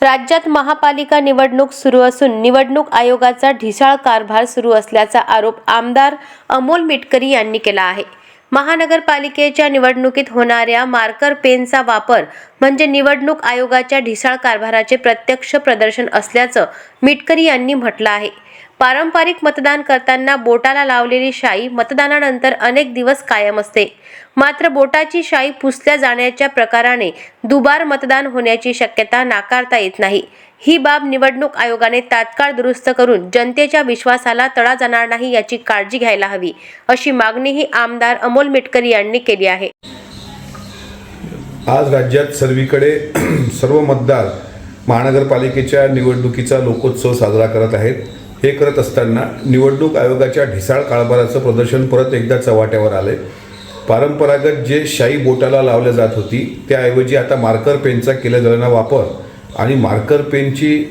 राज्यात महापालिका निवडणूक सुरू असून निवडणूक आयोगाचा ढिसाळ कारभार सुरू असल्याचा आरोप आमदार अमोल मिटकरी यांनी केला आहे। महानगरपालिकेच्या निवडणुकीत होणाऱ्या मार्कर पेनचा वापर म्हणजे निवडणूक आयोगाच्या ढिसाळ कारभाराचे प्रत्यक्ष प्रदर्शन असल्याचं मिटकरी यांनी म्हटलं आहे। पारंपरिक मतदान करताना बोटाला लावलेली शाई मतदानानंतर अनेक दिवस कायम असते, मात्र बोटाची शाई पुसल्या जाण्याच्या प्रकाराने दुबार मतदान होण्याची शक्यता नाकारता येत नाही। ही बाब निवडणूक आयोगाने तात्काळ दुरुस्त करून जनतेच्या विश्वासाला तडा जाणार नाही याची काळजी घ्यायला हवी, अशी मागणीही आमदार अमोल मिटकरी यांनी केली आहे। आज राज्यात सर्वीकडे सर्व मतदार महानगरपालिकेच्या निवडणुकीचा लोकोत्सव साजरा करत आहेत। हे करत असताना निवडणूक आयोगाच्या ढिसाळ कारभाराचं प्रदर्शन परत एकदा चव्हाट्यावर आले। परंपरागत जे शाई बोटाला लावल्या जात होती त्याऐवजी आता मार्कर पेनचा केला जाणारा वापर आणि मार्कर पेनची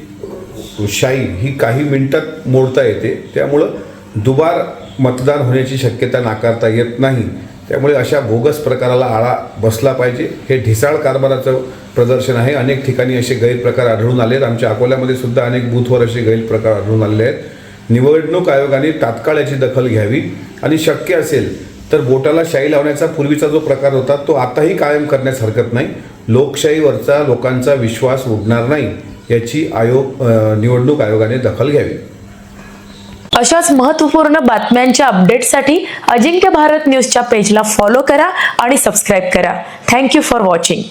शाई ही काही मिनिटात मोडता येते, त्यामुळं दुबार मतदान होण्याची शक्यता नाकारता येत नाही। त्यामुळे अशा बोगस प्रकाराला आळा बसला पाहिजे। हे ढिसाळ कारभाराचं प्रदर्शन आहे। अनेक ठिकाणी असे गैरप्रकार आढळून आलेत। आमच्या अकोल्यामध्ये सुद्धा अनेक बूथवर असे गैरप्रकार आढळून आलेले आहेत। निवडणूक आयोगाने तात्काळ याची दखल घ्यावी आणि शक्य असेल तर बोटाला शाई लावण्याचा पूर्वीचा जो प्रकार होता तो आताही कायम करण्यास हरकत नाही। लोकशाहीवरचा लोकांचा विश्वास उडणार नाही याची निवडणूक आयोगाने दखल घ्यावी। अशाच महत्त्वपूर्ण बातम्यांच्या अपडेटसाठी अजिंक्य भारत न्यूजच्या पेजला फॉलो करा आणि सबस्क्राइब करा। Thank you for watching.